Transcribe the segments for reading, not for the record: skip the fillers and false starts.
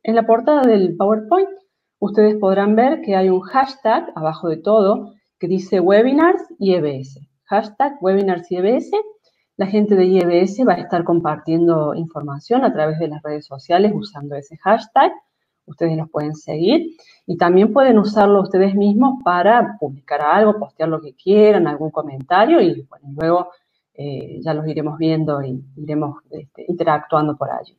En la portada del PowerPoint, ustedes podrán ver que hay un hashtag abajo de todo que dice Webinars y EBS. Hashtag Webinars y EBS. La gente de IEBS va a estar compartiendo información a través de las redes sociales usando ese hashtag. Ustedes los pueden seguir y también pueden usarlo ustedes mismos para publicar algo, postear lo que quieran, algún comentario y bueno, luego ya los iremos viendo y iremos interactuando por allí.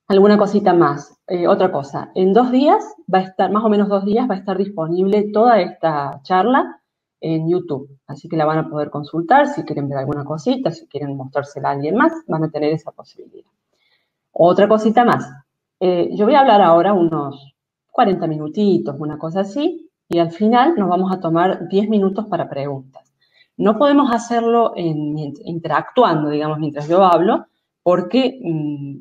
Alguna cosita más. Otra cosa, en 2 días va a estar, más o menos 2 días, va a estar disponible toda esta charla en YouTube. Así que la van a poder consultar si quieren ver alguna cosita, si quieren mostrársela a alguien más, van a tener esa posibilidad. Otra cosita más. Yo voy a hablar ahora unos 40 minutitos, una cosa así, y al final nos vamos a tomar 10 minutos para preguntas. No podemos hacerlo interactuando, digamos, mientras yo hablo, porque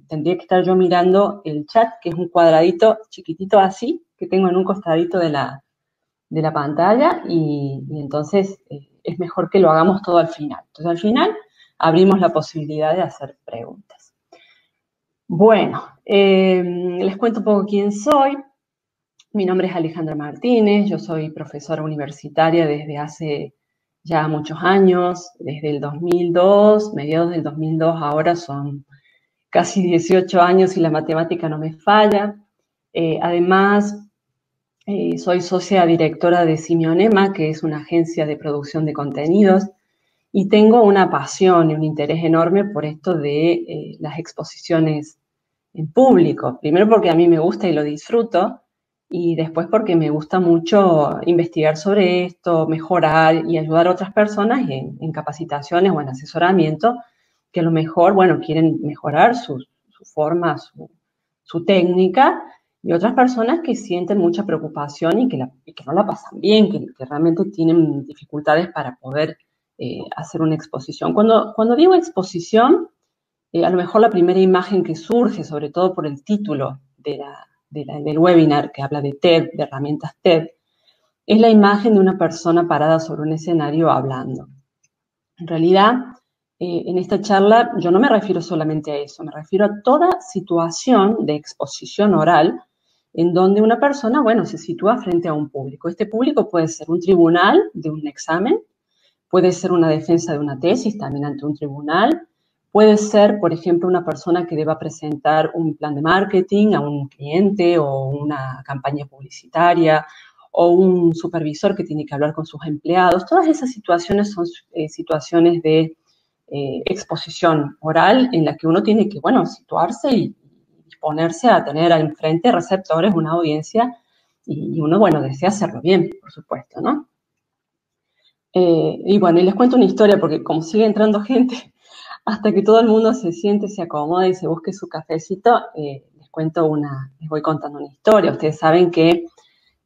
tendría que estar yo mirando el chat, que es un cuadradito chiquitito así, que tengo en un costadito de la pantalla, y entonces es mejor que lo hagamos todo al final. Entonces, al final abrimos la posibilidad de hacer preguntas. Bueno, les cuento un poco quién soy. Mi nombre es Alejandra Martínez, yo soy profesora universitaria desde hace ya muchos años, desde el 2002, mediados del 2002, ahora son casi 18 años y la matemática no me falla. Además, soy socia directora de Simionema, que es una agencia de producción de contenidos, y tengo una pasión y un interés enorme por esto de las exposiciones en público. Primero porque a mí me gusta y lo disfruto, y después porque me gusta mucho investigar sobre esto, mejorar y ayudar a otras personas en capacitaciones o en asesoramiento que a lo mejor, bueno, quieren mejorar su forma, su técnica, y otras personas que sienten mucha preocupación y que no la pasan bien, que realmente tienen dificultades para poder hacer una exposición. Cuando digo exposición, a lo mejor la primera imagen que surge, sobre todo por el título del webinar que habla de TED, de herramientas TED, es la imagen de una persona parada sobre un escenario hablando. En realidad, en esta charla yo no me refiero solamente a eso, me refiero a toda situación de exposición oral en donde una persona, bueno, se sitúa frente a un público. Este público puede ser un tribunal de un examen, puede ser una defensa de una tesis también ante un tribunal, puede ser, por ejemplo, una persona que deba presentar un plan de marketing a un cliente o una campaña publicitaria o un supervisor que tiene que hablar con sus empleados. Todas esas situaciones son situaciones de exposición oral en la que uno tiene que, bueno, situarse y disponerse a tener al frente receptores, una audiencia, y uno, bueno, desea hacerlo bien, por supuesto, ¿no? Y bueno, y les cuento una historia porque como sigue entrando gente, hasta que todo el mundo se siente, se acomoda y se busque su cafecito, les voy contando una historia. Ustedes saben que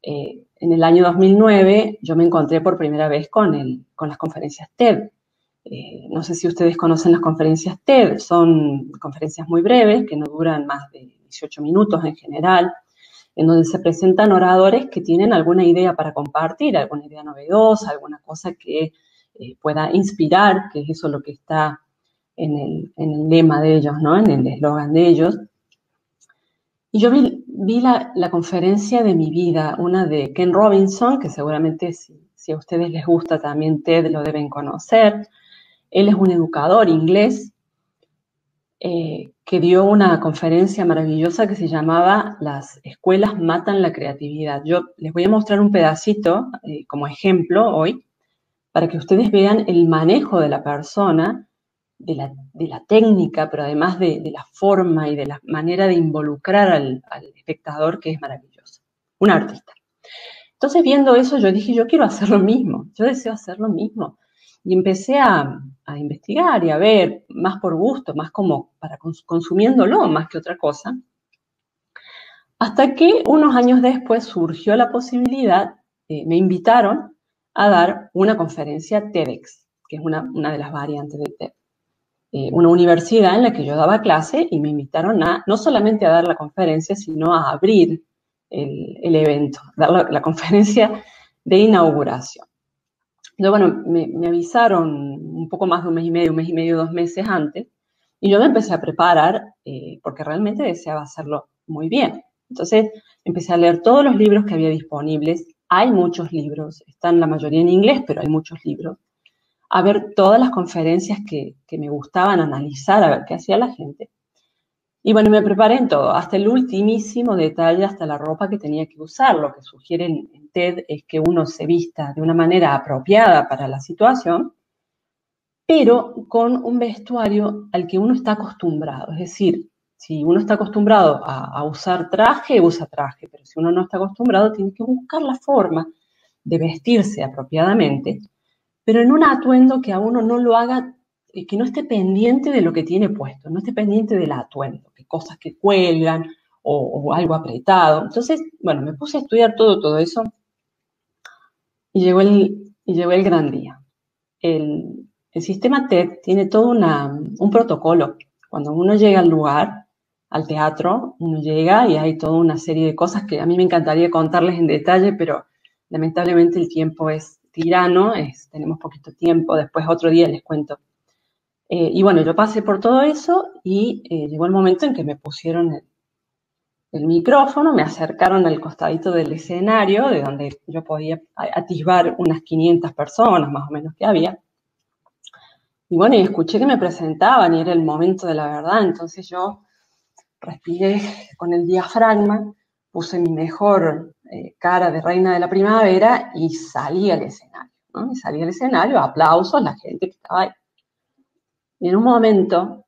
en el año 2009 yo me encontré por primera vez con las conferencias TED. No sé si ustedes conocen las conferencias TED, son conferencias muy breves que no duran más de 18 minutos en general, en donde se presentan oradores que tienen alguna idea para compartir, alguna idea novedosa, alguna cosa que pueda inspirar, que es eso lo que está en el lema de ellos, ¿no? En el eslogan de ellos. Y yo vi la conferencia de mi vida, una de Ken Robinson, que seguramente si a ustedes les gusta también TED lo deben conocer. Él es un educador inglés que dio una conferencia maravillosa que se llamaba Las escuelas matan la creatividad. Yo les voy a mostrar un pedacito como ejemplo hoy para que ustedes vean el manejo de la persona, de la técnica, pero además de la forma y de la manera de involucrar al espectador, que es maravilloso. Un artista. Entonces, viendo eso, yo dije, yo quiero hacer lo mismo, yo deseo hacer lo mismo. Y empecé a investigar y a ver, más por gusto, más como para consumiéndolo, más que otra cosa. Hasta que unos años después surgió la posibilidad, me invitaron a dar una conferencia TEDx, que es una de las variantes de TED. Una universidad en la que yo daba clase y me invitaron no solamente a dar la conferencia, sino a abrir el evento, dar la conferencia de inauguración. Entonces, bueno, me avisaron un poco más de un mes y medio, 2 meses antes, Y yo me empecé a preparar porque realmente deseaba hacerlo muy bien. Entonces empecé a leer todos los libros que había disponibles. Hay muchos libros, están la mayoría en inglés, pero hay muchos libros. A ver todas las conferencias que me gustaban, analizar, a ver qué hacía la gente. Y bueno, me preparé en todo, hasta el ultimísimo detalle, hasta la ropa que tenía que usar. Lo que sugieren en TED es que uno se vista de una manera apropiada para la situación, pero con un vestuario al que uno está acostumbrado. Es decir, si uno está acostumbrado a usar traje, usa traje, pero si uno no está acostumbrado, tiene que buscar la forma de vestirse apropiadamente, pero en un atuendo que a uno no lo haga, que no esté pendiente de lo que tiene puesto, no esté pendiente del atuendo, que cosas que cuelgan o algo apretado. Entonces, bueno, me puse a estudiar todo eso y llegó el gran día. El sistema TED tiene todo un protocolo. Cuando uno llega al lugar, al teatro, uno llega y hay toda una serie de cosas que a mí me encantaría contarles en detalle, pero lamentablemente el tiempo es tirano, tenemos poquito tiempo, después otro día les cuento. Y bueno, yo pasé por todo eso y llegó el momento en que me pusieron el micrófono, me acercaron al costadito del escenario, de donde yo podía atisbar unas 500 personas más o menos que había. Y bueno, y escuché que me presentaban y era el momento de la verdad, entonces yo respiré con el diafragma, puse mi mejor cara de reina de la primavera y salí al escenario, ¿no? Y salí al escenario, aplausos, la gente que estaba ahí. Y en un momento,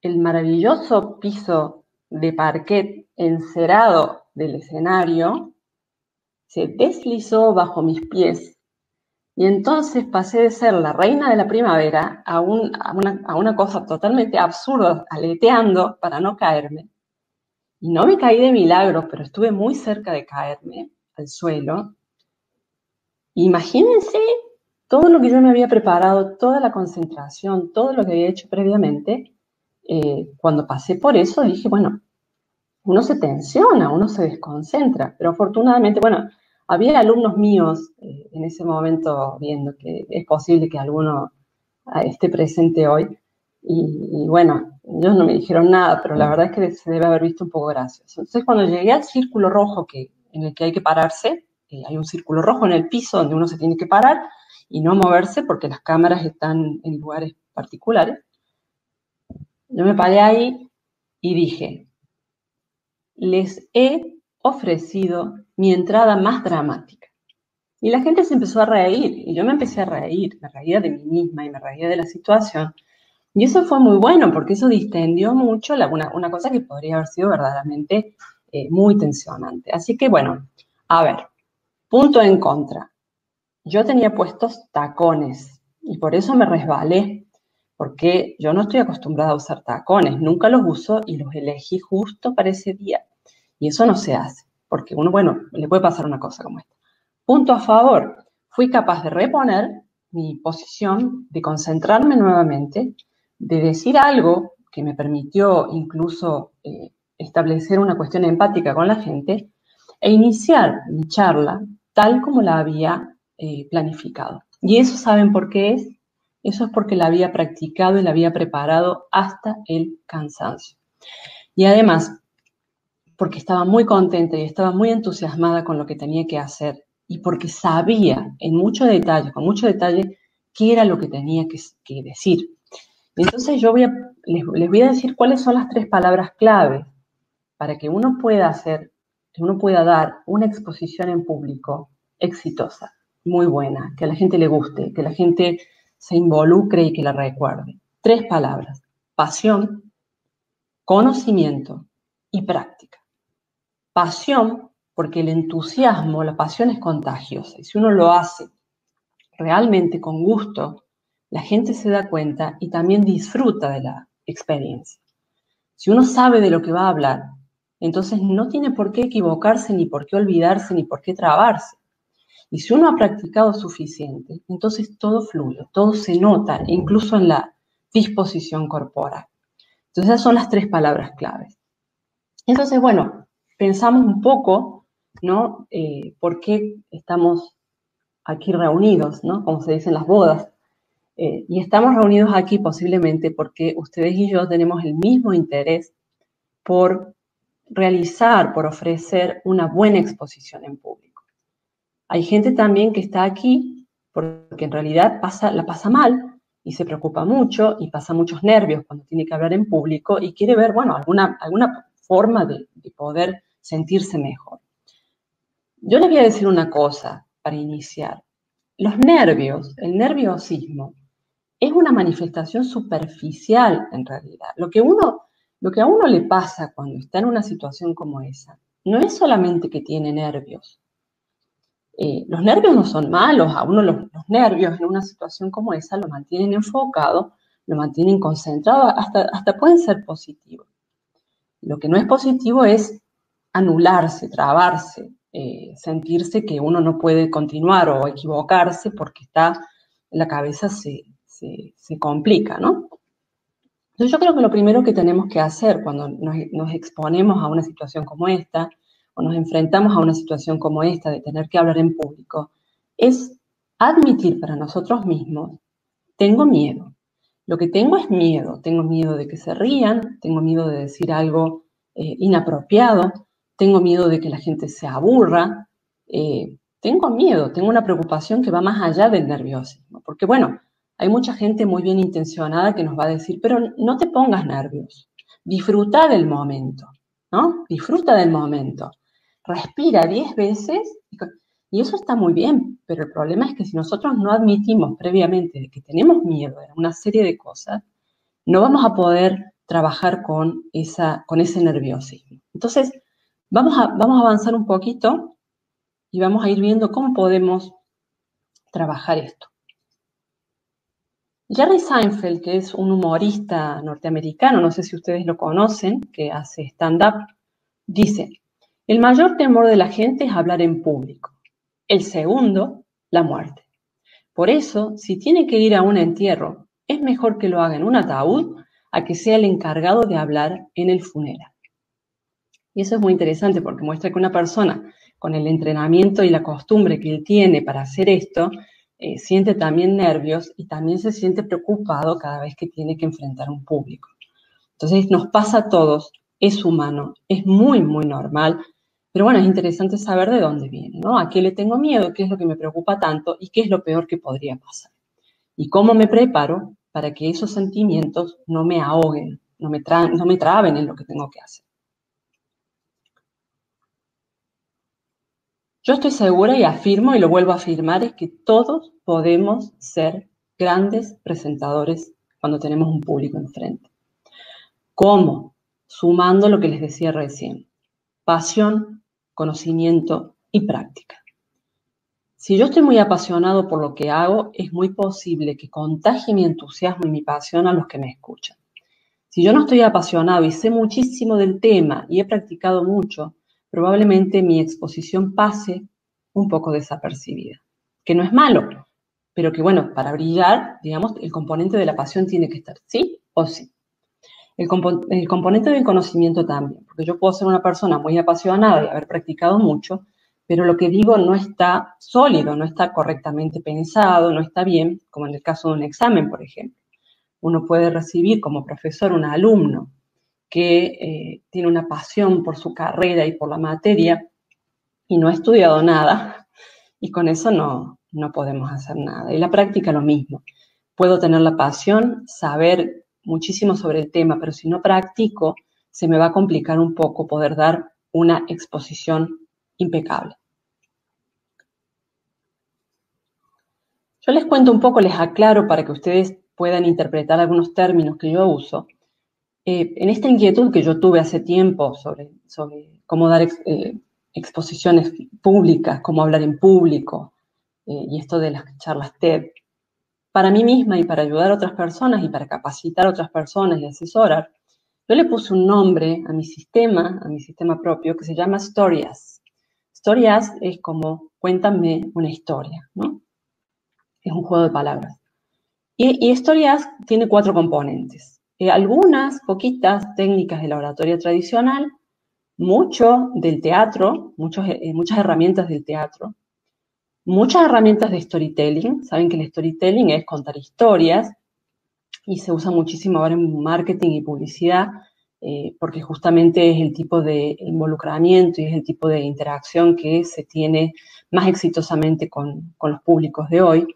el maravilloso piso de parquet encerado del escenario se deslizó bajo mis pies. Y entonces pasé de ser la reina de la primavera a una cosa totalmente absurda, aleteando para no caerme. Y no me caí de milagro, pero estuve muy cerca de caerme al suelo. Imagínense todo lo que yo me había preparado, toda la concentración, todo lo que había hecho previamente. Cuando pasé por eso dije, bueno, uno se tensiona, uno se desconcentra, pero afortunadamente, bueno, había alumnos míos en ese momento viendo que es posible que alguno esté presente hoy y bueno, ellos no me dijeron nada, pero la verdad es que se debe haber visto un poco gracioso. Entonces cuando llegué al círculo rojo en el que hay que pararse, hay un círculo rojo en el piso donde uno se tiene que parar y no moverse porque las cámaras están en lugares particulares, yo me paré ahí y dije, les he ofrecido mi entrada más dramática. Y la gente se empezó a reír, y yo me empecé a reír, me reía de mí misma y me reía de la situación. Y eso fue muy bueno, porque eso distendió mucho una cosa que podría haber sido verdaderamente muy tensionante. Así que bueno, a ver, punto en contra. Yo tenía puestos tacones y por eso me resbalé, porque yo no estoy acostumbrada a usar tacones, nunca los uso y los elegí justo para ese día. Y eso no se hace, porque uno, bueno, le puede pasar una cosa como esta. Punto a favor, fui capaz de reponer mi posición, de concentrarme nuevamente, de decir algo que me permitió incluso establecer una cuestión empática con la gente e iniciar mi charla tal como la había planificado. ¿Y eso saben por qué es? Eso es porque la había practicado y la había preparado hasta el cansancio. Y además, porque estaba muy contenta y estaba muy entusiasmada con lo que tenía que hacer y porque sabía en mucho detalle, con mucho detalle, qué era lo que tenía que decir. Entonces yo les voy a decir cuáles son las 3 palabras clave para que uno pueda hacer, que uno pueda dar una exposición en público exitosa, muy buena, que a la gente le guste, que la gente se involucre y que la recuerde. 3 palabras: pasión, conocimiento y práctica. Pasión, porque el entusiasmo, la pasión es contagiosa. Y si uno lo hace realmente con gusto, la gente se da cuenta y también disfruta de la experiencia. Si uno sabe de lo que va a hablar, entonces no tiene por qué equivocarse, ni por qué olvidarse, ni por qué trabarse. Y si uno ha practicado suficiente, entonces todo fluye, todo se nota, incluso en la disposición corporal. Entonces esas son las 3 palabras claves. Entonces, bueno, pensamos un poco, ¿no? ¿Por qué estamos aquí reunidos, ¿no? Como se dice en las bodas. Y estamos reunidos aquí posiblemente porque ustedes y yo tenemos el mismo interés por realizar, por ofrecer una buena exposición en público. Hay gente también que está aquí porque en realidad la pasa mal y se preocupa mucho y pasa muchos nervios cuando tiene que hablar en público y quiere ver, bueno, alguna forma de poder sentirse mejor. Yo les voy a decir una cosa para iniciar. Los nervios, el nerviosismo, es una manifestación superficial en realidad. Lo que a uno le pasa cuando está en una situación como esa, no es solamente que tiene nervios. Los nervios no son malos, a uno los nervios en una situación como esa lo mantienen enfocado, lo mantienen concentrado, hasta pueden ser positivos. Lo que no es positivo es anularse, trabarse, sentirse que uno no puede continuar o equivocarse porque la cabeza se complica, ¿no? Entonces yo creo que lo primero que tenemos que hacer cuando nos exponemos a una situación como esta, o nos enfrentamos a una situación como esta de tener que hablar en público, es admitir para nosotros mismos, tengo miedo. Lo que tengo es miedo. Tengo miedo de que se rían, tengo miedo de decir algo inapropiado, tengo miedo de que la gente se aburra, tengo miedo, tengo una preocupación que va más allá del nerviosismo. Porque bueno, hay mucha gente muy bien intencionada que nos va a decir, pero no te pongas nervios, disfruta del momento, ¿no? Disfruta del momento. Respira 10 veces y eso está muy bien, pero el problema es que si nosotros no admitimos previamente de que tenemos miedo de una serie de cosas, no vamos a poder trabajar con ese nerviosismo. Entonces, vamos a avanzar un poquito y vamos a ir viendo cómo podemos trabajar esto. Jerry Seinfeld, que es un humorista norteamericano, no sé si ustedes lo conocen, que hace stand-up, dice, el mayor temor de la gente es hablar en público. El segundo, la muerte. Por eso, si tiene que ir a un entierro, es mejor que lo haga en un ataúd a que sea el encargado de hablar en el funeral. Y eso es muy interesante porque muestra que una persona con el entrenamiento y la costumbre que él tiene para hacer esto, siente también nervios y también se siente preocupado cada vez que tiene que enfrentar un público. Entonces nos pasa a todos, es humano, es muy, muy normal, pero bueno, es interesante saber de dónde viene, ¿no? ¿A qué le tengo miedo? ¿Qué es lo que me preocupa tanto? ¿Y qué es lo peor que podría pasar? ¿Y cómo me preparo para que esos sentimientos no me ahoguen, no me traben en lo que tengo que hacer? Yo estoy segura y afirmo, y lo vuelvo a afirmar, es que todos podemos ser grandes presentadores cuando tenemos un público enfrente. ¿Cómo? Sumando lo que les decía recién. Pasión, conocimiento y práctica. Si yo estoy muy apasionado por lo que hago, es muy posible que contagie mi entusiasmo y mi pasión a los que me escuchan. Si yo no estoy apasionado y sé muchísimo del tema y he practicado mucho, probablemente mi exposición pase un poco desapercibida. Que no es malo, pero que bueno, para brillar, digamos, el componente de la pasión tiene que estar, ¿sí o sí? El componente del conocimiento también, porque yo puedo ser una persona muy apasionada y haber practicado mucho, pero lo que digo no está sólido, no está correctamente pensado, no está bien, como en el caso de un examen, por ejemplo. Uno puede recibir como profesor un alumno que tiene una pasión por su carrera y por la materia y no ha estudiado nada, y con eso no podemos hacer nada. Y la práctica lo mismo. Puedo tener la pasión, saber muchísimo sobre el tema, pero si no practico, se me va a complicar un poco poder dar una exposición impecable. Yo les cuento un poco, les aclaro para que ustedes puedan interpretar algunos términos que yo uso. En esta inquietud que yo tuve hace tiempo sobre cómo dar exposiciones públicas, cómo hablar en público, y esto de las charlas TED, para mí misma y para ayudar a otras personas y para capacitar a otras personas y asesorar, yo le puse un nombre a mi sistema propio que se llama Story-As. Story-As es como cuéntame una historia, ¿no? Es un juego de palabras. Y Story-As tiene 4 componentes. Algunas poquitas técnicas de la oratoria tradicional, mucho del teatro, muchas herramientas del teatro, Muchas herramientas de storytelling. Saben que el storytelling es contar historias y se usa muchísimo ahora en marketing y publicidad porque justamente es el tipo de involucramiento y es el tipo de interacción que se tiene más exitosamente con los públicos de hoy.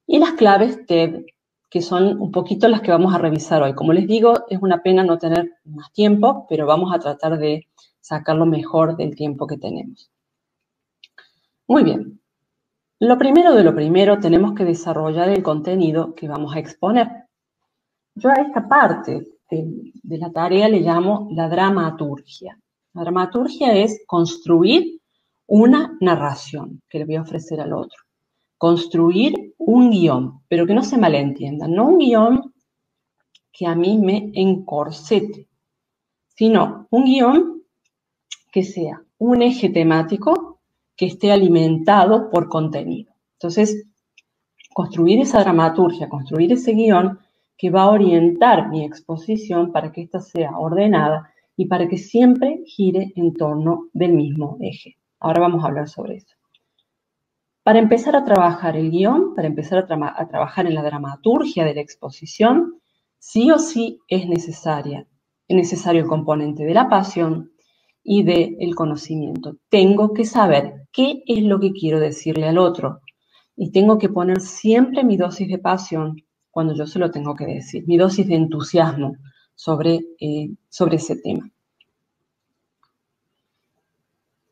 Y las claves TED, que son un poquito las que vamos a revisar hoy. Como les digo, es una pena no tener más tiempo, pero vamos a tratar de sacar lo mejor del tiempo que tenemos. Muy bien. Lo primero de lo primero, tenemos que desarrollar el contenido que vamos a exponer. Yo a esta parte de la tarea le llamo la dramaturgia. La dramaturgia es construir una narración que le voy a ofrecer al otro. Construir un guión, pero que no se malentienda, no un guión que a mí me encorsete, sino un guión que sea un eje temático que esté alimentado por contenido. Entonces, construir esa dramaturgia, construir ese guión que va a orientar mi exposición para que ésta sea ordenada y para que siempre gire en torno del mismo eje. Ahora vamos a hablar sobre eso. Para empezar a trabajar el guión, para empezar a trabajar en la dramaturgia de la exposición, sí o sí es necesario el componente de la pasión y del conocimiento. Tengo que saber qué es lo que quiero decirle al otro y tengo que poner siempre mi dosis de pasión cuando yo se lo tengo que decir, mi dosis de entusiasmo sobre ese tema.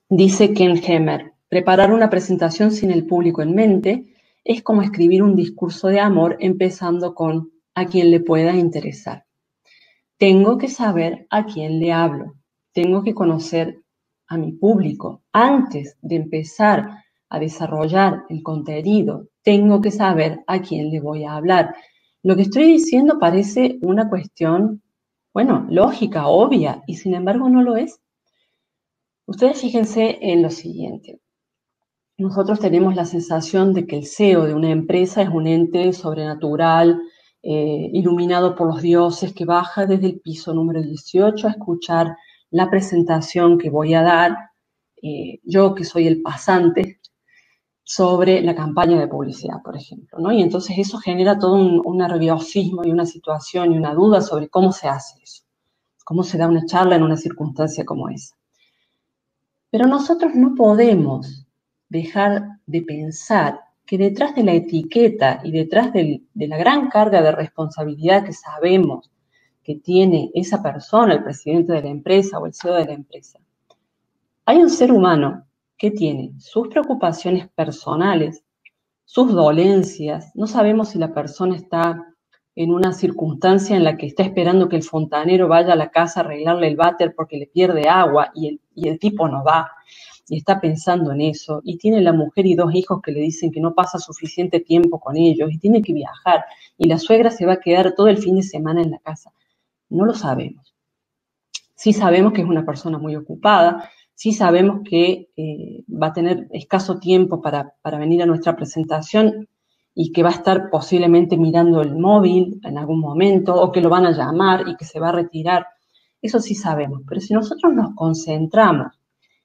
Dice Ken Hemmer, preparar una presentación sin el público en mente es como escribir un discurso de amor empezando con a quien le pueda interesar. Tengo que saber a quién le hablo, tengo que conocer a mi público. Antes de empezar a desarrollar el contenido, tengo que saber a quién le voy a hablar. Lo que estoy diciendo parece una cuestión, bueno, lógica, obvia, y sin embargo no lo es. Ustedes fíjense en lo siguiente. Nosotros tenemos la sensación de que el CEO de una empresa es un ente sobrenatural, iluminado por los dioses, que baja desde el piso número 18 a escuchar la presentación que voy a dar, yo que soy el pasante, sobre la campaña de publicidad, por ejemplo, ¿no? Y entonces eso genera todo un nerviosismo y una situación y una duda sobre cómo se hace eso, cómo se da una charla en una circunstancia como esa. Pero nosotros no podemos dejar de pensar que detrás de la etiqueta y detrás de la gran carga de responsabilidad que sabemos que tiene esa persona, el presidente de la empresa o el CEO de la empresa, hay un ser humano que tiene sus preocupaciones personales, sus dolencias. No sabemos si la persona está en una circunstancia en la que está esperando que el fontanero vaya a la casa a arreglarle el váter porque le pierde agua y el tipo no va y está pensando en eso y tiene la mujer y 2 hijos que le dicen que no pasa suficiente tiempo con ellos y tiene que viajar y la suegra se va a quedar todo el fin de semana en la casa. No lo sabemos. Sí sabemos que es una persona muy ocupada, sí sabemos que va a tener escaso tiempo para venir a nuestra presentación y que va a estar posiblemente mirando el móvil en algún momento o que lo van a llamar y que se va a retirar. Eso sí sabemos, pero si nosotros nos concentramos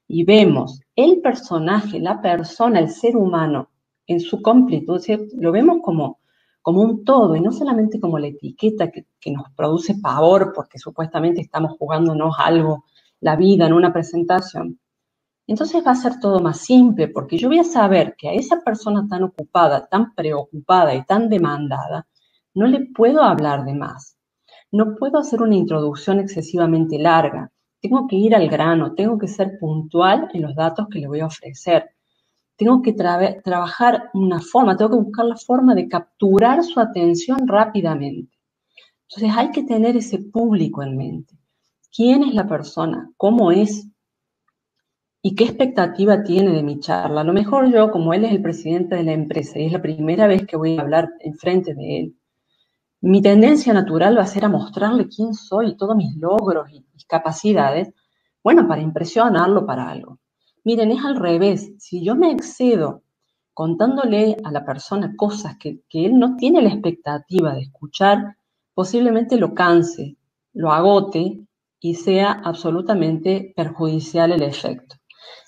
y vemos el personaje, la persona, el ser humano en su completud, lo vemos como un todo y no solamente como la etiqueta que nos produce pavor porque supuestamente estamos jugándonos algo, la vida en una presentación. Entonces va a ser todo más simple porque yo voy a saber que a esa persona tan ocupada, tan preocupada y tan demandada, no le puedo hablar de más. No puedo hacer una introducción excesivamente larga. Tengo que ir al grano, tengo que ser puntual en los datos que le voy a ofrecer. Tengo que trabajar una forma, tengo que buscar la forma de capturar su atención rápidamente. Entonces hay que tener ese público en mente. ¿Quién es la persona? ¿Cómo es? ¿Y qué expectativa tiene de mi charla? A lo mejor yo, como él es el presidente de la empresa y es la primera vez que voy a hablar enfrente de él, mi tendencia natural va a ser a mostrarle quién soy, todos mis logros y mis capacidades, bueno, para impresionarlo para algo. Miren, es al revés. Si yo me excedo contándole a la persona cosas que él no tiene la expectativa de escuchar, posiblemente lo canse, lo agote y sea absolutamente perjudicial el efecto.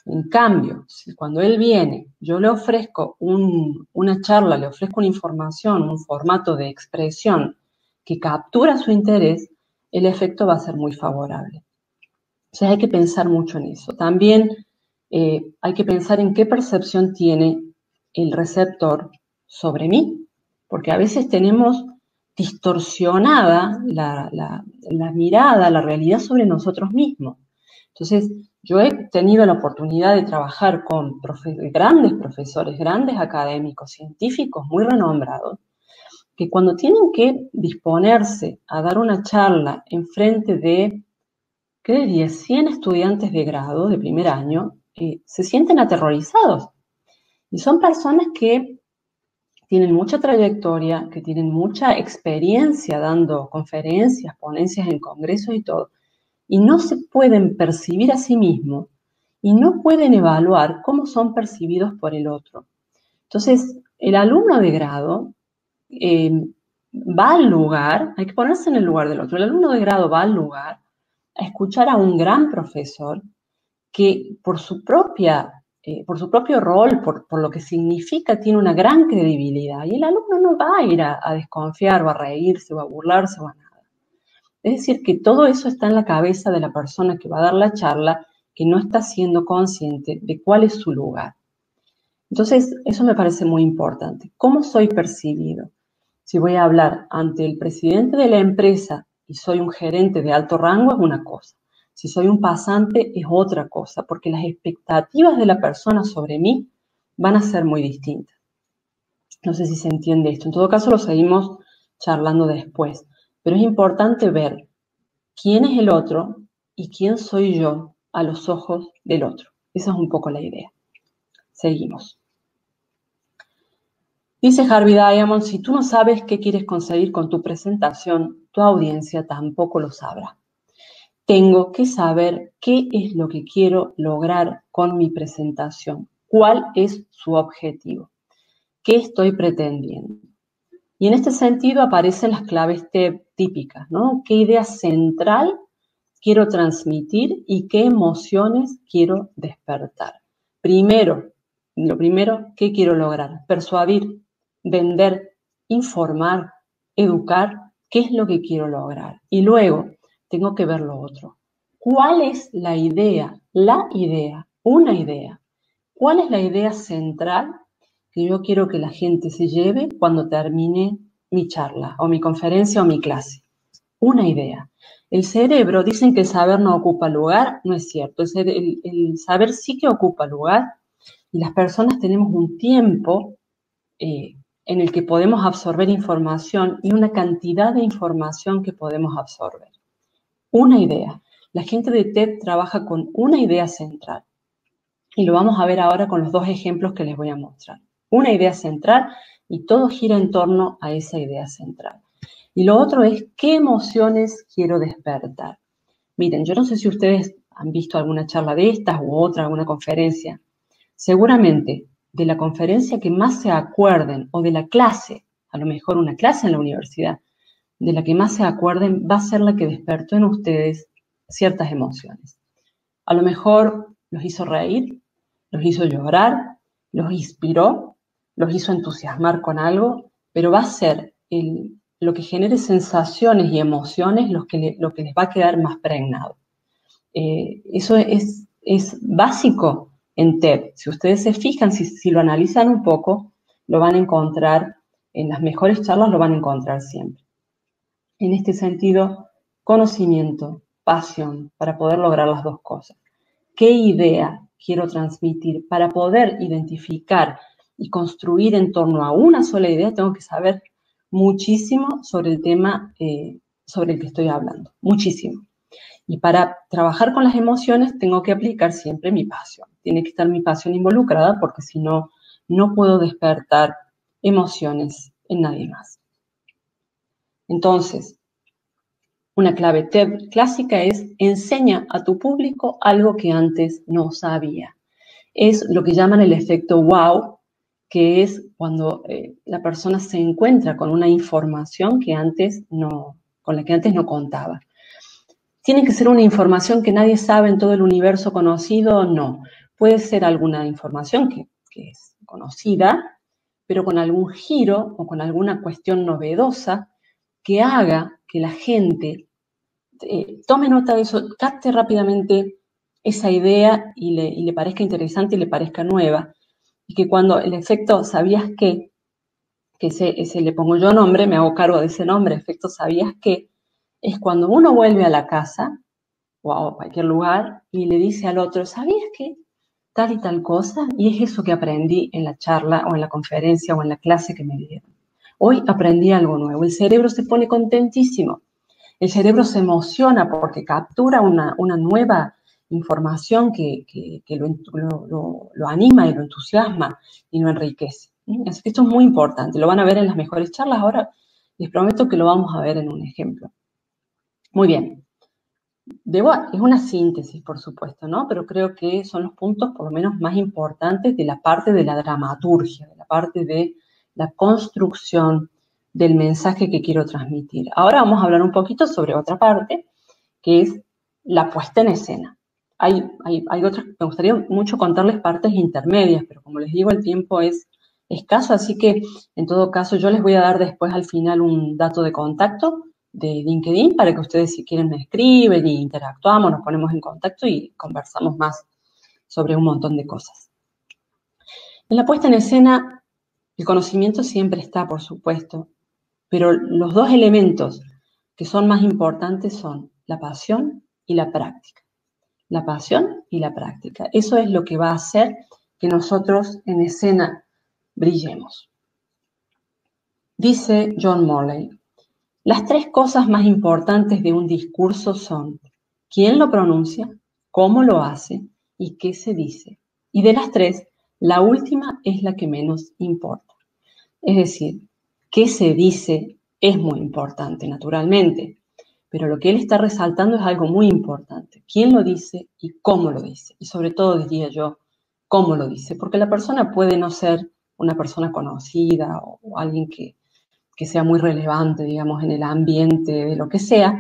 En cambio, si cuando él viene, yo le ofrezco una charla, le ofrezco una información, un formato de expresión que captura su interés, el efecto va a ser muy favorable. Entonces hay que pensar mucho en eso. También hay que pensar en qué percepción tiene el receptor sobre mí, porque a veces tenemos distorsionada la mirada, la realidad sobre nosotros mismos. Entonces, yo he tenido la oportunidad de trabajar con grandes profesores, grandes académicos, científicos muy renombrados, que cuando tienen que disponerse a dar una charla en frente de, ¿qué diría?, 100 estudiantes de grado de primer año, se sienten aterrorizados. Y son personas que tienen mucha trayectoria, que tienen mucha experiencia dando conferencias, ponencias en congresos y todo, y no se pueden percibir a sí mismos y no pueden evaluar cómo son percibidos por el otro. Entonces, el alumno de grado va al lugar, hay que ponerse en el lugar del otro, el alumno de grado va al lugar a escuchar a un gran profesor que por su propio rol, por lo que significa, tiene una gran credibilidad, y el alumno no va a ir a desconfiar o a reírse o a burlarse o a nada. Es decir, que todo eso está en la cabeza de la persona que va a dar la charla, que no está siendo consciente de cuál es su lugar. Entonces, eso me parece muy importante. ¿Cómo soy percibido? Si voy a hablar ante el presidente de la empresa y soy un gerente de alto rango, es una cosa. Si soy un pasante, es otra cosa, porque las expectativas de la persona sobre mí van a ser muy distintas. No sé si se entiende esto. En todo caso, lo seguimos charlando después. Pero es importante ver quién es el otro y quién soy yo a los ojos del otro. Esa es un poco la idea. Seguimos. Dice Harvey Diamond, si tú no sabes qué quieres conseguir con tu presentación, tu audiencia tampoco lo sabrá. Tengo que saber qué es lo que quiero lograr con mi presentación, cuál es su objetivo, qué estoy pretendiendo. Y en este sentido aparecen las claves típicas, ¿no? ¿Qué idea central quiero transmitir y qué emociones quiero despertar? Lo primero, ¿qué quiero lograr? Persuadir, vender, informar, educar, ¿qué es lo que quiero lograr? Y luego tengo que ver lo otro. ¿Cuál es la idea? Una idea. ¿Cuál es la idea central que yo quiero que la gente se lleve cuando termine mi charla o mi conferencia o mi clase? Una idea. El cerebro, dicen que el saber no ocupa lugar, no es cierto. El saber sí que ocupa lugar, y las personas tenemos un tiempo en el que podemos absorber información y una cantidad de información que podemos absorber. Una idea. La gente de TED trabaja con una idea central. Y lo vamos a ver ahora con los dos ejemplos que les voy a mostrar. Una idea central y todo gira en torno a esa idea central. Y lo otro es, ¿qué emociones quiero despertar? Miren, yo no sé si ustedes han visto alguna charla de estas u otra, alguna conferencia. Seguramente de la conferencia que más se acuerden o de la clase, a lo mejor una clase en la universidad, de la que más se acuerden va a ser la que despertó en ustedes ciertas emociones. A lo mejor los hizo reír, los hizo llorar, los inspiró, los hizo entusiasmar con algo, pero va a ser lo que genere sensaciones y emociones lo que les va a quedar más pregnado. Eso es básico en TED. Si ustedes se fijan, si lo analizan un poco, lo van a encontrar, en las mejores charlas lo van a encontrar siempre. En este sentido, conocimiento, pasión, para poder lograr las dos cosas. ¿Qué idea quiero transmitir? Para poder identificar y construir en torno a una sola idea, tengo que saber muchísimo sobre el tema sobre el que estoy hablando, muchísimo. Y para trabajar con las emociones tengo que aplicar siempre mi pasión. Tiene que estar mi pasión involucrada porque si no, no puedo despertar emociones en nadie más. Entonces, una clave TED clásica es: enseña a tu público algo que antes no sabía. Es lo que llaman el efecto wow, que es cuando la persona se encuentra con una información con la que antes no contaba. ¿Tiene que ser una información que nadie sabe en todo el universo conocido? No. puede ser alguna información que es conocida, pero con algún giro o con alguna cuestión novedosa que haga que la gente tome nota de eso, capte rápidamente esa idea y le parezca interesante y le parezca nueva. Y que cuando el efecto ¿sabías qué? Que ese le pongo yo nombre, me hago cargo de ese nombre, efecto ¿sabías qué? Es cuando uno vuelve a la casa o a cualquier lugar y le dice al otro, ¿sabías qué? Tal y tal cosa, y es eso que aprendí en la charla o en la conferencia o en la clase que me dieron. Hoy aprendí algo nuevo. El cerebro se pone contentísimo. El cerebro se emociona porque captura una nueva información que lo anima y lo entusiasma y lo enriquece. Así que esto es muy importante. Lo van a ver en las mejores charlas. Ahora les prometo que lo vamos a ver en un ejemplo. Muy bien. Es una síntesis, por supuesto, ¿no? Pero creo que son los puntos, por lo menos, más importantes de la parte de la dramaturgia, de la parte de la construcción del mensaje que quiero transmitir. Ahora vamos a hablar un poquito sobre otra parte, que es la puesta en escena. Hay otras, me gustaría mucho contarles partes intermedias, pero como les digo, el tiempo es escaso, así que en todo caso yo les voy a dar después al final un dato de contacto de LinkedIn para que ustedes si quieren me escriben y interactuamos, nos ponemos en contacto y conversamos más sobre un montón de cosas. En la puesta en escena, el conocimiento siempre está, por supuesto, pero los dos elementos que son más importantes son la pasión y la práctica. La pasión y la práctica. Eso es lo que va a hacer que nosotros en escena brillemos. Dice John Morley, las tres cosas más importantes de un discurso son quién lo pronuncia, cómo lo hace y qué se dice. Y de las tres, la última es la que menos importa. Es decir, qué se dice es muy importante, naturalmente, pero lo que él está resaltando es algo muy importante. ¿Quién lo dice y cómo lo dice? Y sobre todo, diría yo, cómo lo dice, porque la persona puede no ser una persona conocida o alguien que sea muy relevante, digamos, en el ambiente de lo que sea,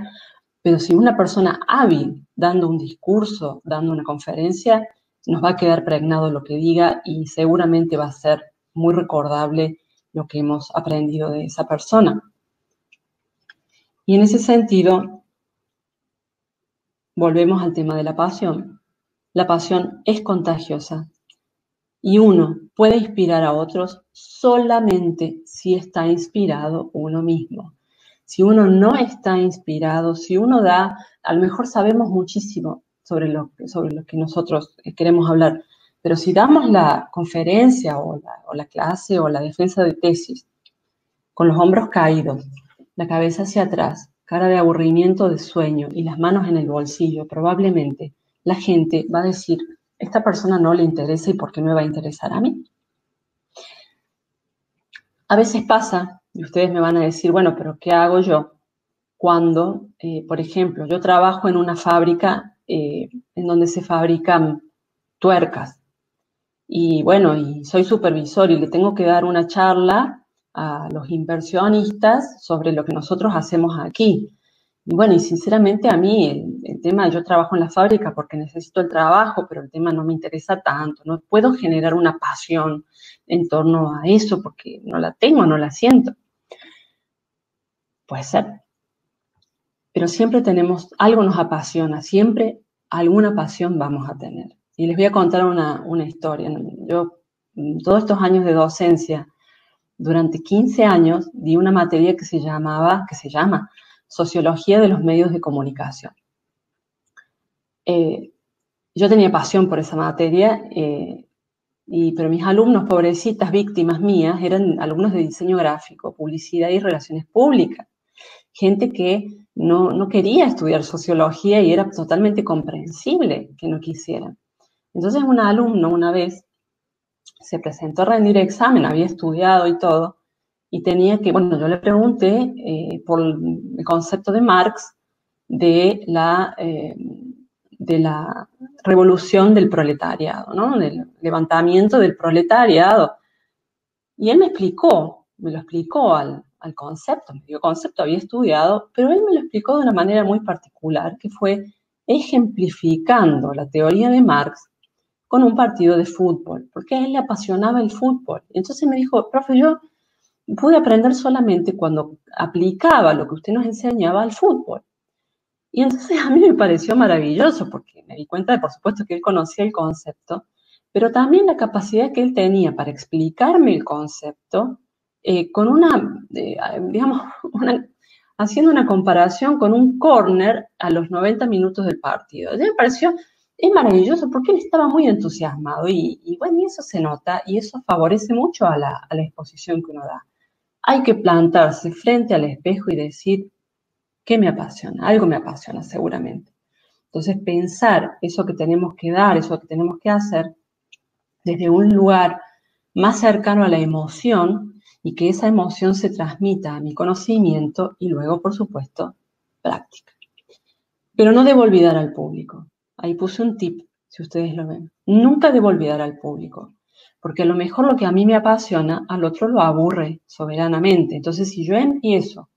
pero si una persona hábil dando un discurso, dando una conferencia, nos va a quedar pregnado lo que diga y seguramente va a ser muy recordable lo que hemos aprendido de esa persona. Y en ese sentido, volvemos al tema de la pasión. La pasión es contagiosa y uno puede inspirar a otros solamente si está inspirado uno mismo. Si uno no está inspirado, si uno da, a lo mejor sabemos muchísimo sobre lo que nosotros queremos hablar, pero si damos la conferencia o la clase o la defensa de tesis con los hombros caídos, la cabeza hacia atrás, cara de aburrimiento, de sueño y las manos en el bolsillo, probablemente la gente va a decir, esta persona no le interesa y ¿por qué me va a interesar a mí? A veces pasa, y ustedes me van a decir, bueno, pero ¿qué hago yo? Cuando, por ejemplo, yo trabajo en una fábrica en donde se fabrican tuercas y bueno, y soy supervisor y le tengo que dar una charla a los inversionistas sobre lo que nosotros hacemos aquí. Y bueno, y sinceramente a mí el tema, yo trabajo en la fábrica porque necesito el trabajo, pero el tema no me interesa tanto, no puedo generar una pasión en torno a eso porque no la tengo, no la siento. Puede ser. Pero siempre tenemos, algo nos apasiona, siempre alguna pasión vamos a tener. Y les voy a contar una historia. Yo, todos estos años de docencia, durante 15 años, di una materia que se llama Sociología de los Medios de Comunicación. Yo tenía pasión por esa materia, pero mis alumnos, pobrecitas víctimas mías, eran alumnos de diseño gráfico, publicidad y relaciones públicas. Gente que no quería estudiar sociología y era totalmente comprensible que no quisieran. Entonces un alumno una vez se presentó a rendir examen, había estudiado y todo, y tenía que, bueno, yo le pregunté por el concepto de Marx de la revolución del proletariado, ¿no? Del levantamiento del proletariado. Y él me lo explicó al concepto, medio concepto había estudiado, pero él me lo explicó de una manera muy particular, que fue ejemplificando la teoría de Marx con un partido de fútbol, porque a él le apasionaba el fútbol. Entonces me dijo, profe, yo pude aprender solamente cuando aplicaba lo que usted nos enseñaba al fútbol. Y entonces a mí me pareció maravilloso, porque me di cuenta de, por supuesto, que él conocía el concepto, pero también la capacidad que él tenía para explicarme el concepto con digamos, haciendo una comparación con un córner a los 90 minutos del partido. A mí me pareció, es maravilloso, porque él estaba muy entusiasmado y bueno, y eso se nota y eso favorece mucho a la exposición que uno da. Hay que plantarse frente al espejo y decir, ¿qué me apasiona? Algo me apasiona seguramente. Entonces, pensar eso que tenemos que dar, eso que tenemos que hacer, desde un lugar más cercano a la emoción y que esa emoción se transmita a mi conocimiento y luego, por supuesto, práctica. Pero no debo olvidar al público. Ahí puse un tip, si ustedes lo ven. Nunca debo olvidar al público, porque a lo mejor lo que a mí me apasiona, al otro lo aburre soberanamente. Entonces, si yo empiezo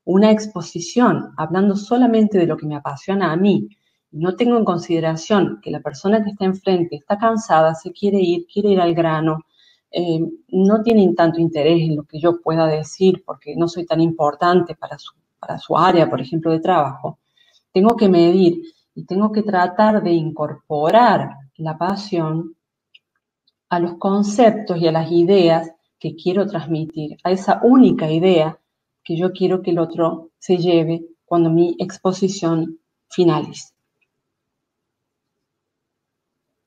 una exposición hablando solamente de lo que me apasiona a mí, y no tengo en consideración que la persona que está enfrente está cansada, se quiere ir al grano, no tienen tanto interés en lo que yo pueda decir porque no soy tan importante para su área, por ejemplo, de trabajo, tengo que medir y tengo que tratar de incorporar la pasión a los conceptos y a las ideas que quiero transmitir, a esa única idea que yo quiero que el otro se lleve cuando mi exposición finalice.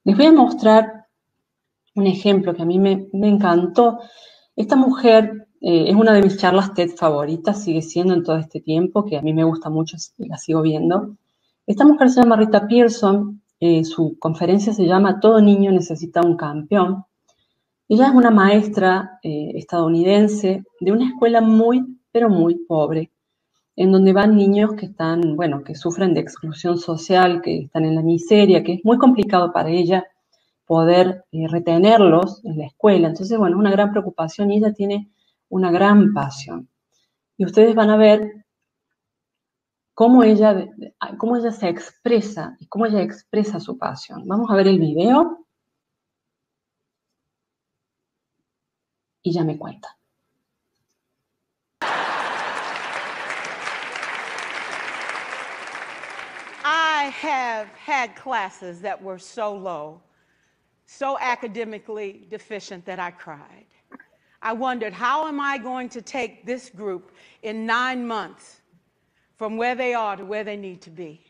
Les voy a mostrar un ejemplo que a mí me encantó. Esta mujer es una de mis charlas TED favoritas, sigue siendo en todo este tiempo, que a mí me gusta mucho y la sigo viendo. Esta mujer se llama Rita Pierson, su conferencia se llama Todo niño necesita un campeón. Ella es una maestra estadounidense de una escuela muy, pero muy pobre, en donde van niños que están, bueno, que sufren de exclusión social, que están en la miseria, que es muy complicado para ella poder retenerlos en la escuela. Entonces, bueno, es una gran preocupación y ella tiene una gran pasión. Y ustedes van a ver cómo ella se expresa y cómo ella expresa su pasión. Vamos a ver el video y ya me cuenta. I have had classes that were so low, so academically deficient that I cried. I wondered, how am I going to take this group in 9 months from where they are to where they need to be?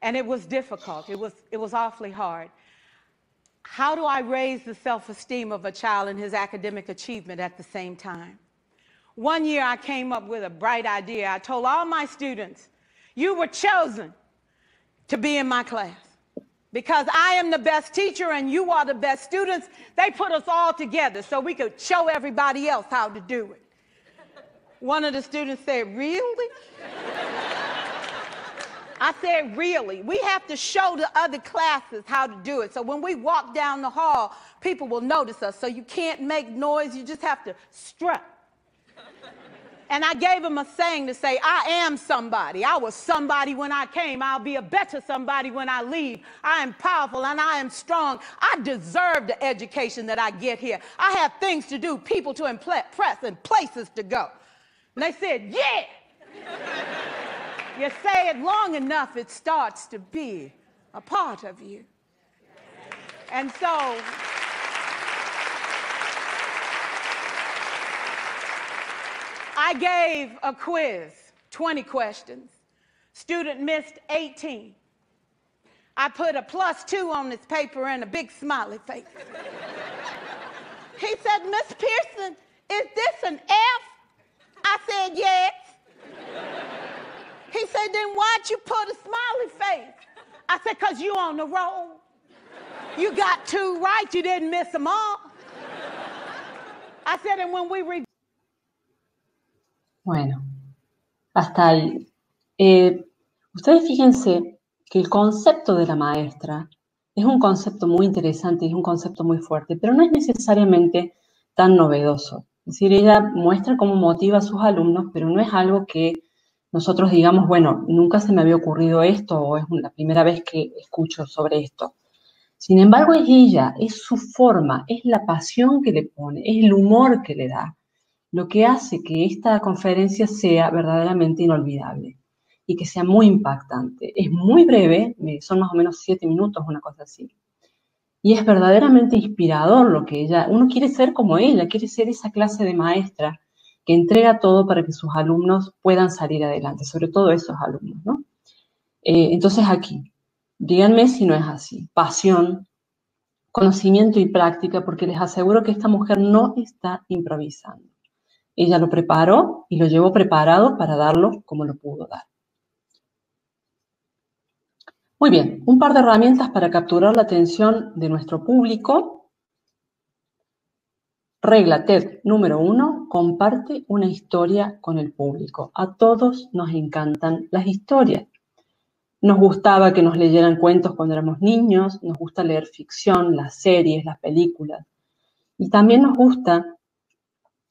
And it was difficult. It was awfully hard. How do I raise the self-esteem of a child and his academic achievement at the same time? One year I came up with a bright idea. I told all my students, you were chosen to be in my class. Because I am the best teacher and you are the best students, they put us all together so we could show everybody else how to do it. One of the students said, really? I said, really? We have to show the other classes how to do it. So when we walk down the hall, people will notice us. So you can't make noise, you just have to strut. And I gave him a saying to say, I am somebody. I was somebody when I came. I'll be a better somebody when I leave. I am powerful and I am strong. I deserve the education that I get here. I have things to do, people to impress, and places to go. And they said, yeah. You say it long enough, it starts to be a part of you. And so I gave a quiz, 20 questions. Student missed 18. I put a +2 on this paper and a big smiley face. He said, Miss Pearson, is this an F? I said, yes. He said, then why'd you put a smiley face? I said, because you on the roll. You got 2 right, you didn't miss them all. I said, and when we Bueno, hasta ahí. Ustedes fíjense que el concepto de la maestra es un concepto muy interesante y es un concepto muy fuerte, pero no es necesariamente tan novedoso. Es decir, ella muestra cómo motiva a sus alumnos, pero no es algo que nosotros digamos, bueno, nunca se me había ocurrido esto o es la primera vez que escucho sobre esto, Sin embargo, es ella, es su forma, es la pasión que le pone, es el humor que le da, lo que hace que esta conferencia sea verdaderamente inolvidable y que sea muy impactante. Es muy breve, son más o menos 7 minutos, una cosa así. Y es verdaderamente inspirador lo que ella, uno quiere ser como ella, quiere ser esa clase de maestra que entrega todo para que sus alumnos puedan salir adelante, sobre todo esos alumnos, ¿no? Entonces aquí, díganme si no es así. Pasión, conocimiento y práctica, porque les aseguro que esta mujer no está improvisando. Ella lo preparó y lo llevó preparado para darlo como lo pudo dar. Muy bien, un par de herramientas para capturar la atención de nuestro público. Regla TED número 1, comparte una historia con el público. A todos nos encantan las historias. Nos gustaba que nos leyeran cuentos cuando éramos niños, nos gusta leer ficción, las series, las películas. Y también nos gusta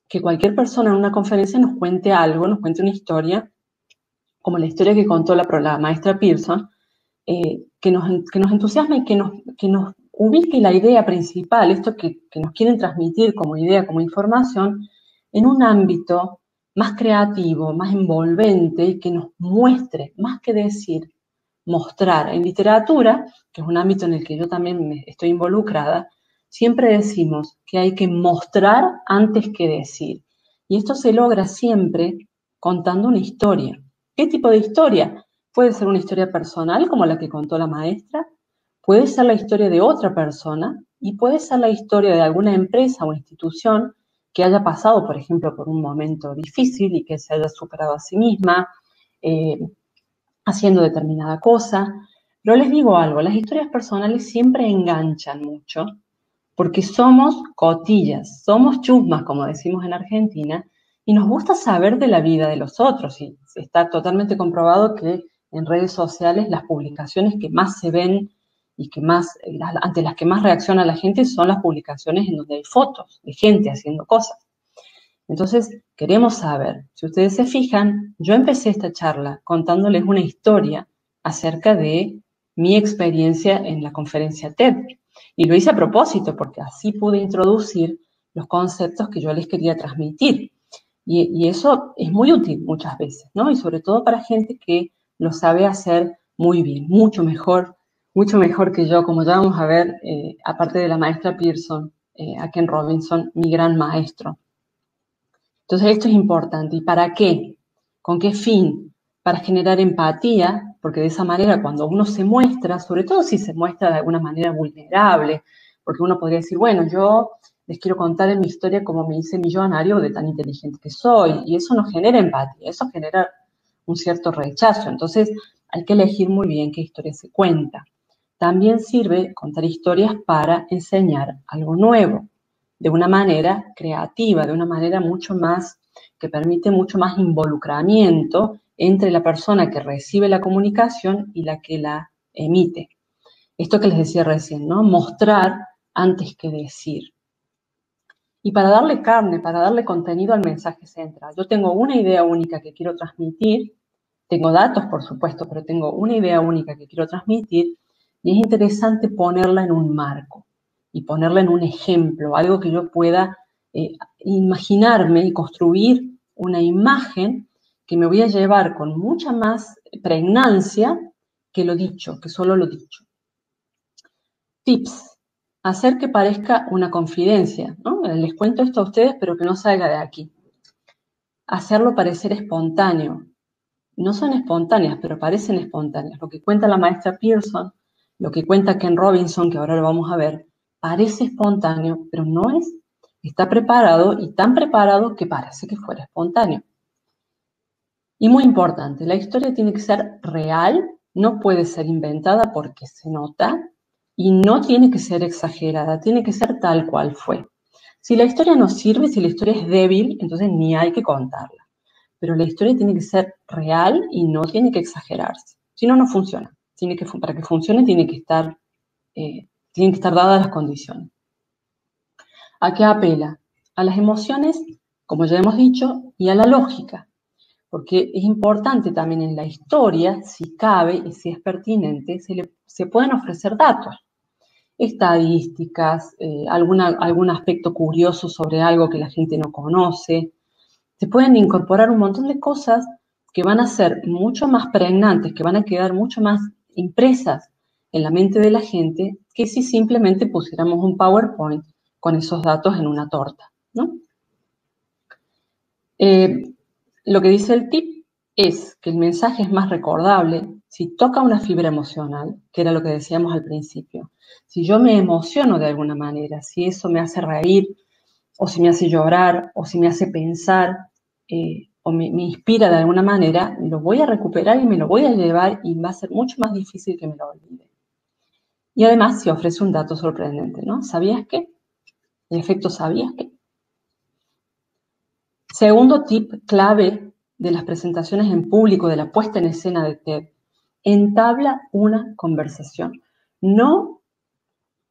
que cualquier persona en una conferencia nos cuente algo, nos cuente una historia, como la historia que contó la maestra Pearson, que nos entusiasme y que nos ubique la idea principal, esto que nos quieren transmitir como idea, como información, en un ámbito más creativo, más envolvente y que nos muestre, más que decir, mostrar. En literatura, que es un ámbito en el que yo también estoy involucrada, siempre decimos que hay que mostrar antes que decir. Y esto se logra siempre contando una historia. ¿Qué tipo de historia? Puede ser una historia personal, como la que contó la maestra, puede ser la historia de otra persona y puede ser la historia de alguna empresa o institución que haya pasado, por ejemplo, por un momento difícil y que se haya superado a sí misma, haciendo determinada cosa. Pero les digo algo, las historias personales siempre enganchan mucho porque somos cotillas, somos chusmas, como decimos en Argentina, y nos gusta saber de la vida de los otros. Y está totalmente comprobado que en redes sociales las publicaciones que más se ven y que más, ante las que más reacciona la gente son las publicaciones en donde hay fotos de gente haciendo cosas. Entonces, queremos saber, si ustedes se fijan, yo empecé esta charla contándoles una historia acerca de mi experiencia en la conferencia TED. Y lo hice a propósito, porque así pude introducir los conceptos que yo les quería transmitir. Y eso es muy útil muchas veces, ¿no? Y sobre todo para gente que lo sabe hacer muy bien, mucho mejor que yo, como ya vamos a ver, aparte de la maestra Pearson, a Ken Robinson, mi gran maestro. Entonces esto es importante. ¿Y para qué? ¿Con qué fin? Para generar empatía, porque de esa manera cuando uno se muestra, sobre todo si se muestra de alguna manera vulnerable, porque uno podría decir, bueno, yo les quiero contar en mi historia cómo me hice millonario de tan inteligente que soy, y eso no genera empatía, eso genera un cierto rechazo. Entonces hay que elegir muy bien qué historia se cuenta. También sirve contar historias para enseñar algo nuevo, de una manera creativa, de una manera mucho más, que permite mucho más involucramiento entre la persona que recibe la comunicación y la que la emite. Esto que les decía recién, ¿no? Mostrar antes que decir. Y para darle carne, para darle contenido al mensaje central. Yo tengo una idea única que quiero transmitir, tengo datos, por supuesto, pero tengo una idea única que quiero transmitir y es interesante ponerla en un marco y ponerla en un ejemplo, algo que yo pueda imaginarme y construir una imagen que me voy a llevar con mucha más pregnancia que lo dicho, que solo lo dicho. Tips. Hacer que parezca una confidencia, ¿no? Les cuento esto a ustedes, pero que no salga de aquí. Hacerlo parecer espontáneo. No son espontáneas, pero parecen espontáneas. Lo que cuenta la maestra Pearson, lo que cuenta Ken Robinson, que ahora lo vamos a ver, parece espontáneo, pero no es. Está preparado y tan preparado que parece que fuera espontáneo. Y muy importante, la historia tiene que ser real, no puede ser inventada porque se nota, y no tiene que ser exagerada, tiene que ser tal cual fue. Si la historia no sirve, si la historia es débil, entonces ni hay que contarla. Pero la historia tiene que ser real y no tiene que exagerarse. Si no, no funciona. Para que funcione tienen que estar dadas las condiciones. ¿A qué apela? A las emociones, como ya hemos dicho, y a la lógica. Porque es importante también en la historia, si cabe y si es pertinente, se pueden ofrecer datos. estadísticas, algún aspecto curioso sobre algo que la gente no conoce. Se pueden incorporar un montón de cosas que van a ser mucho más pregnantes, que van a quedar mucho más impresas en la mente de la gente que si simplemente pusiéramos un PowerPoint con esos datos en una torta, ¿no? Lo que dice el tip es que el mensaje es más recordable si toca una fibra emocional, que era lo que decíamos al principio. Si yo me emociono de alguna manera, si eso me hace reír, o si me hace llorar, o si me hace pensar, o me inspira de alguna manera, lo voy a recuperar y me lo voy a llevar y va a ser mucho más difícil que me lo olvide. Y además, si ofrece un dato sorprendente, ¿no? ¿Sabías qué? El efecto ¿sabías qué? Segundo tip clave de las presentaciones en público, de la puesta en escena de TED, entabla una conversación, no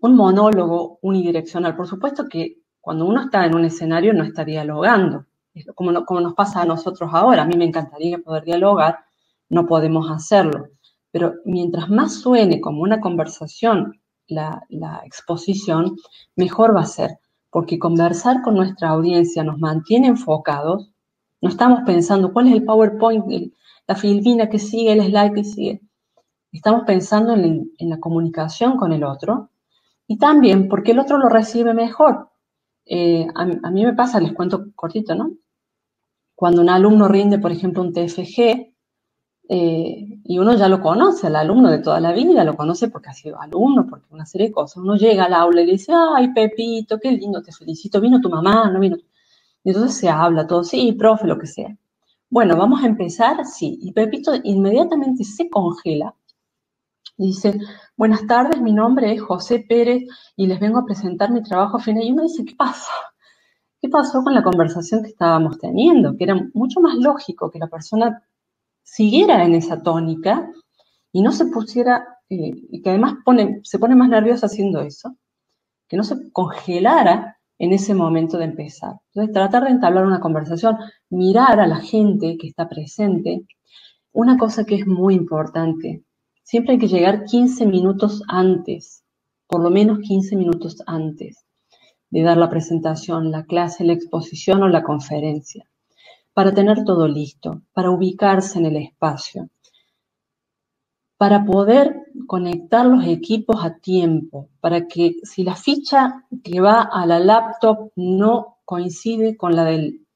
un monólogo unidireccional. Por supuesto que cuando uno está en un escenario no está dialogando, como nos pasa a nosotros ahora. A mí me encantaría poder dialogar, no podemos hacerlo. Pero mientras más suene como una conversación la exposición, mejor va a ser. Porque conversar con nuestra audiencia nos mantiene enfocados. No estamos pensando cuál es el PowerPoint, la filmina que sigue, el slide que sigue. Estamos pensando en la comunicación con el otro y también porque el otro lo recibe mejor. A mí me pasa, les cuento cortito, ¿no? Cuando un alumno rinde, por ejemplo, un TFG, y uno ya lo conoce, al alumno de toda la vida, lo conoce porque ha sido alumno, porque una serie de cosas. Uno llega al aula y le dice, ay, Pepito, qué lindo, te felicito, ¿vino tu mamá? ¿No vino? Y entonces se habla todo, sí, profe, lo que sea. Bueno, vamos a empezar, sí. Y Pepito inmediatamente se congela y dice, buenas tardes, mi nombre es José Pérez y les vengo a presentar mi trabajo final. Y uno dice, ¿qué pasa? ¿Qué pasó con la conversación que estábamos teniendo? Que era mucho más lógico que la persona siguiera en esa tónica y no se pusiera, y que además se pone más nerviosa haciendo eso, que no se congelara en ese momento de empezar. Entonces, tratar de entablar una conversación, mirar a la gente que está presente. Una cosa que es muy importante, siempre hay que llegar 15 minutos antes, por lo menos 15 minutos antes de dar la presentación, la clase, la exposición o la conferencia, para tener todo listo, para ubicarse en el espacio, para poder conectar los equipos a tiempo, para que si la ficha que va a la laptop no coincide con la del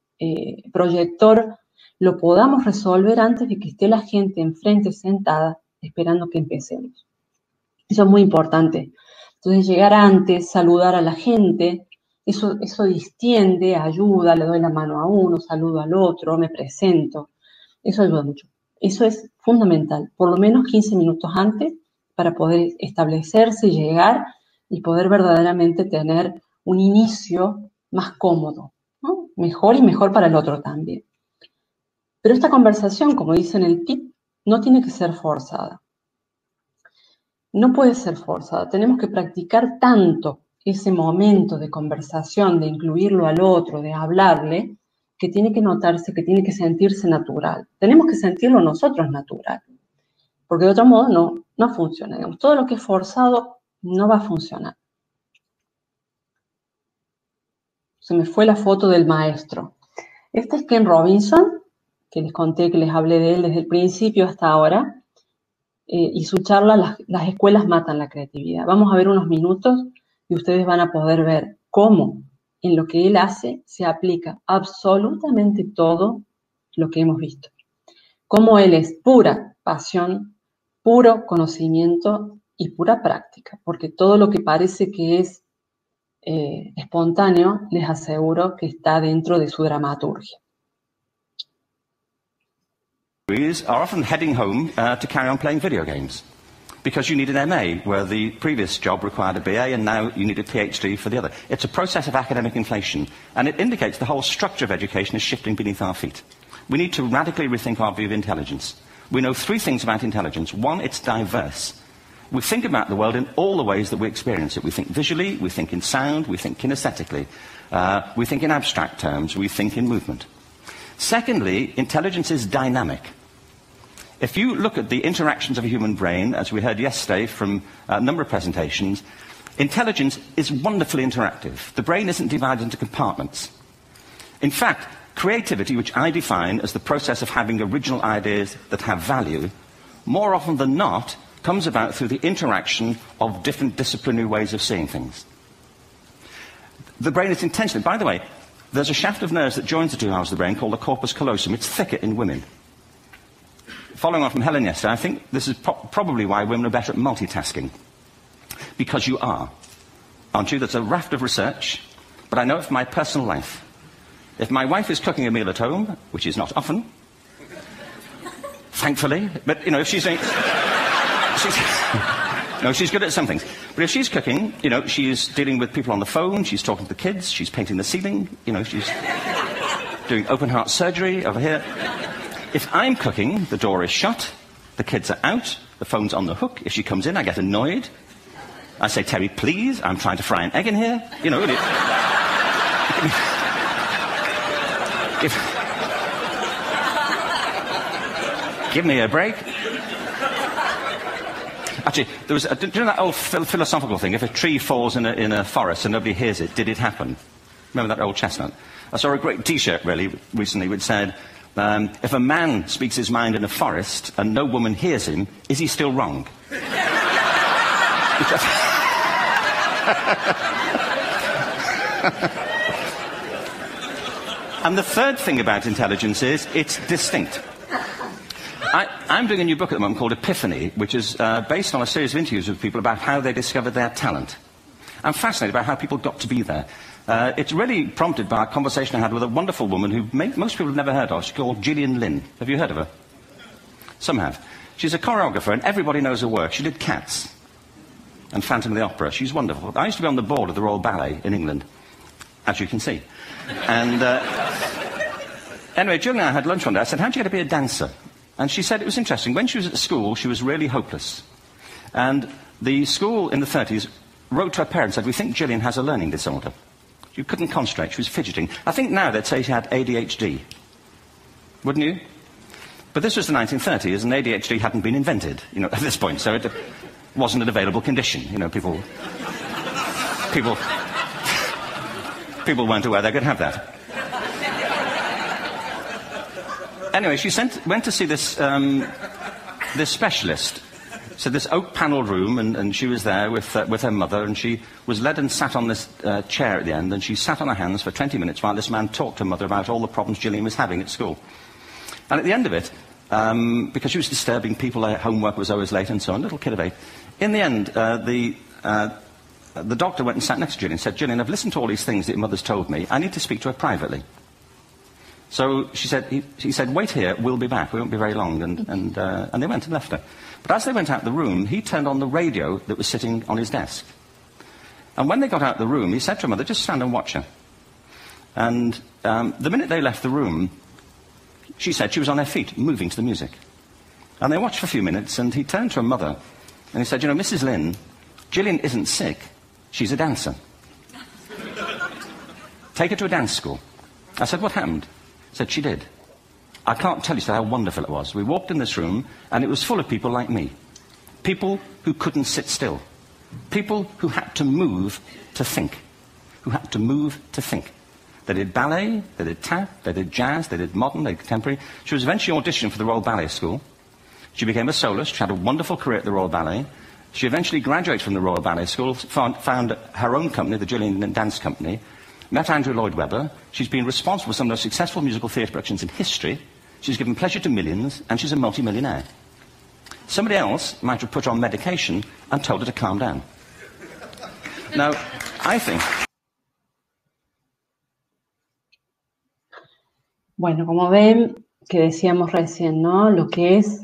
proyector, lo podamos resolver antes de que esté la gente enfrente sentada esperando que empecemos. Eso es muy importante. Entonces, llegar antes, saludar a la gente, eso distiende, ayuda, le doy la mano a uno, saludo al otro, me presento. Eso ayuda mucho. Eso es fundamental, por lo menos 15 minutos antes para poder establecerse, llegar y poder verdaderamente tener un inicio más cómodo, ¿no? Mejor y mejor para el otro también. Pero esta conversación, como dice en el tip, no tiene que ser forzada. No puede ser forzada. Tenemos que practicar tanto ese momento de conversación, de incluirlo al otro, de hablarle, que tiene que notarse, que tiene que sentirse natural. Tenemos que sentirlo nosotros natural, porque de otro modo no funciona. Digamos, todo lo que es forzado no va a funcionar. Se me fue la foto del maestro. Este es Ken Robinson, que les conté, que les hablé de él desde el principio hasta ahora, y su charla, las escuelas matan la creatividad. Vamos a ver unos minutos y ustedes van a poder ver cómo en lo que él hace se aplica absolutamente todo lo que hemos visto. Cómo él es pura pasión, puro conocimiento y pura práctica, porque todo lo que parece que es espontáneo, les aseguro que está dentro de su dramaturgia. Are often heading home to carry on playing video games because you need an MA where the previous job required a BA and now you need a PhD for the other. It's a process of academic inflation and it indicates the whole structure of education is shifting beneath our feet. We need to radically rethink our view of intelligence. We know three things about intelligence. One, it's diverse. We think about the world in all the ways that we experience it. We think visually, we think in sound, we think kinesthetically, we think in abstract terms, we think in movement. Secondly, intelligence is dynamic. If you look at the interactions of a human brain, as we heard yesterday from a number of presentations, Intelligence is wonderfully interactive. The brain isn't divided into compartments. In fact, creativity, which I define as the process of having original ideas that have value, more often than not, comes about through the interaction of different disciplinary ways of seeing things. The brain is intentionally... By the way, there's a shaft of nerves that joins the two halves of the brain called the corpus callosum. It's thicker in women. Following on from Helen yesterday, I think this is probably why women are better at multitasking. Because you are. Aren't you? There's a raft of research, but I know it from my personal life. If my wife is cooking a meal at home, which is not often, thankfully, but, you know, if she's doing... No, she's good at some things. But if she's cooking, you know, she's dealing with people on the phone, she's talking to the kids, she's painting the ceiling, you know, she's doing open-heart surgery over here. If I'm cooking, the door is shut, the kids are out, the phone's on the hook. If she comes in, I get annoyed. I say, Terry, please, I'm trying to fry an egg in here. You know, give me a break. Actually, there was, do you know that old philosophical thing? If a tree falls in a forest and nobody hears it, did it happen? Remember that old chestnut? I saw a great T-shirt, really, recently, which said, if a man speaks his mind in a forest and no woman hears him, is he still wrong? And the third thing about intelligence is it's distinct. I'm doing a new book at the moment called Epiphany, which is based on a series of interviews with people about how they discovered their talent. I'm fascinated by how people got to be there. It's really prompted by a conversation I had with a wonderful woman who most people have never heard of. She's called Gillian Lynn. Have you heard of her? Some have. She's a choreographer, and everybody knows her work. She did Cats and Phantom of the Opera. She's wonderful. I used to be on the board of the Royal Ballet in England, as you can see. And anyway, Gillian and I had lunch one day. I said, how'd you get to be a dancer? And she said it was interesting. When she was at school, she was really hopeless. And the school in the 30s wrote to her parents and said, we think Gillian has a learning disorder. She couldn't concentrate. She was fidgeting. I think now they'd say she had ADHD. Wouldn't you? But this was the 1930s, and ADHD hadn't been invented, you know, at this point. So it wasn't an available condition. You know, people weren't aware they could have that. Anyway, she went to see this specialist. So this oak-panelled room, and she was there with her mother, and she was led and sat on this chair at the end, and she sat on her hands for 20 minutes while this man talked to her mother about all the problems Gillian was having at school. And at the end of it, because she was disturbing people, her homework was always late and so on, little kid of 8, in the end, the doctor went and sat next to Gillian and said, Gillian, I've listened to all these things that your mother's told me. I need to speak to her privately. So he said, wait here, we'll be back. We won't be very long. And they went and left her. But as they went out the room, he turned on the radio that was sitting on his desk. And when they got out the room, he said to her mother, just stand and watch her. And the minute they left the room, she said she was on her feet, moving to the music. And they watched for a few minutes, and he turned to her mother, and he said, you know, Mrs. Lynn, Gillian isn't sick. She's a dancer. Take her to a dance school. I said, what happened? He said, she did. I can't tell you how wonderful it was. We walked in this room, and it was full of people like me. People who couldn't sit still. People who had to move to think. Who had to move to think. They did ballet, they did tap, they did jazz, they did modern, they did contemporary. She was eventually auditioned for the Royal Ballet School. She became a soloist. She had a wonderful career at the Royal Ballet. She eventually graduated from the Royal Ballet School, found her own company, the Gillian Dance Company, met Andrew Lloyd Webber. She's been responsible for some of the most successful musical theatre productions in history. She's given pleasure to millions, and she's a multi-millionaire. Somebody else might have put her on medication and told her to calm down. Now, I think... Bueno, como ven, que decíamos recién, ¿no? Lo que es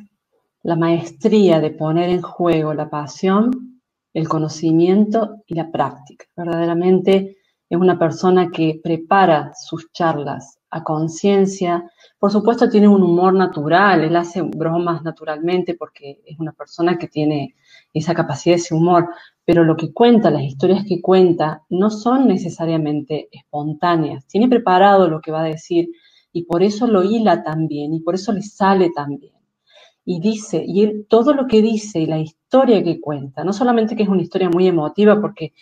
la maestría de poner en juego la pasión, el conocimiento y la práctica. Verdaderamente es una persona que prepara sus charlas a conciencia. Por supuesto tiene un humor natural, él hace bromas naturalmente porque es una persona que tiene esa capacidad, ese humor, pero lo que cuenta, las historias que cuenta, no son necesariamente espontáneas. Tiene preparado lo que va a decir y por eso lo hila tan bien y por eso le sale tan bien. y dice, y él todo lo que dice y la historia que cuenta, no solamente que es una historia muy emotiva porque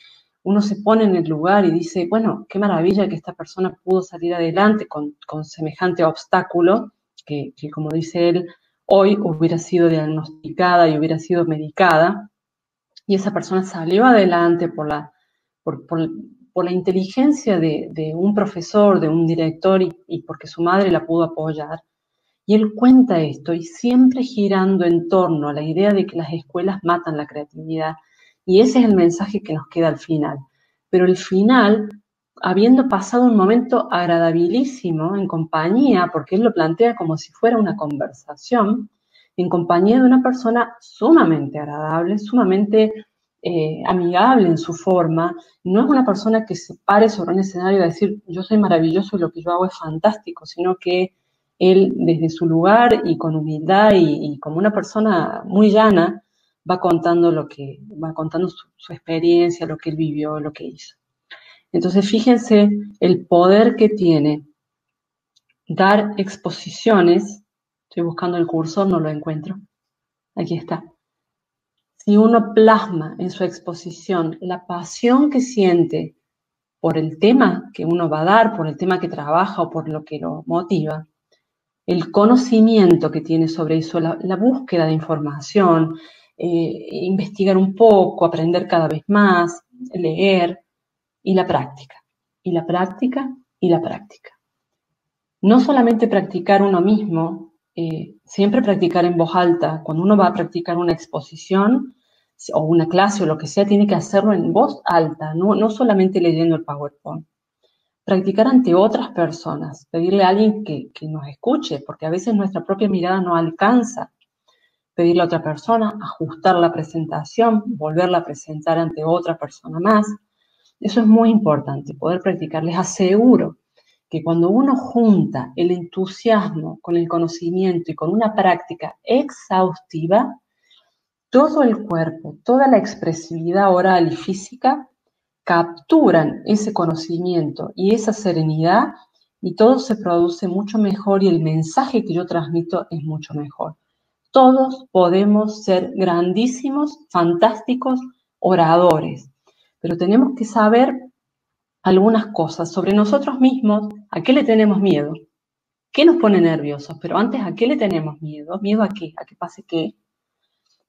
uno se pone en el lugar y dice, bueno, qué maravilla que esta persona pudo salir adelante con semejante obstáculo, que como dice él, hoy hubiera sido diagnosticada y hubiera sido medicada, y esa persona salió adelante por la inteligencia de un profesor, de un director, y porque su madre la pudo apoyar. Y él cuenta esto, y siempre girando en torno a la idea de que las escuelas matan la creatividad, y ese es el mensaje que nos queda al final. Pero el final, habiendo pasado un momento agradabilísimo en compañía, porque él lo plantea como si fuera una conversación, en compañía de una persona sumamente agradable, sumamente amigable en su forma. No es una persona que se pare sobre un escenario y decir, yo soy maravilloso y lo que yo hago es fantástico, sino que él desde su lugar y con humildad y como una persona muy llana, va contando su experiencia, lo que él vivió, lo que hizo. Entonces, fíjense el poder que tiene dar exposiciones. Estoy buscando el cursor, no lo encuentro. Aquí está. Si uno plasma en su exposición la pasión que siente por el tema que uno va a dar, por el tema que trabaja o por lo que lo motiva, el conocimiento que tiene sobre eso, la búsqueda de información, investigar un poco, aprender cada vez más, leer, y la práctica, y la práctica, y la práctica. No solamente practicar uno mismo, siempre practicar en voz alta. Cuando uno va a practicar una exposición o una clase o lo que sea, tiene que hacerlo en voz alta, no solamente leyendo el PowerPoint. Practicar ante otras personas, pedirle a alguien que nos escuche, porque a veces nuestra propia mirada no alcanza. Pedirle a otra persona, ajustar la presentación, volverla a presentar ante otra persona más. Eso es muy importante, poder practicar. Les aseguro que cuando uno junta el entusiasmo con el conocimiento y con una práctica exhaustiva, todo el cuerpo, toda la expresividad oral y física capturan ese conocimiento y esa serenidad, y todo se produce mucho mejor y el mensaje que yo transmito es mucho mejor. Todos podemos ser grandísimos, fantásticos oradores, pero tenemos que saber algunas cosas sobre nosotros mismos. ¿A qué le tenemos miedo? ¿Qué nos pone nerviosos? Pero antes, ¿a qué le tenemos miedo? ¿Miedo a qué? ¿A que pase qué?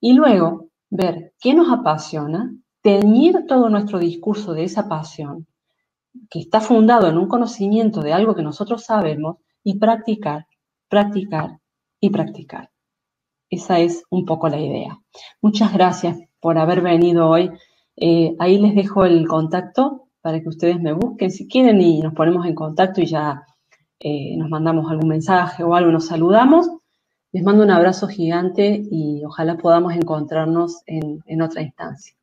Y luego, ver qué nos apasiona, teñir todo nuestro discurso de esa pasión, que está fundado en un conocimiento de algo que nosotros sabemos, y practicar, practicar y practicar. Esa es un poco la idea. Muchas gracias por haber venido hoy. Ahí les dejo el contacto para que ustedes me busquen si quieren y nos ponemos en contacto y ya nos mandamos algún mensaje o algo, nos saludamos. Les mando un abrazo gigante y ojalá podamos encontrarnos en otra instancia.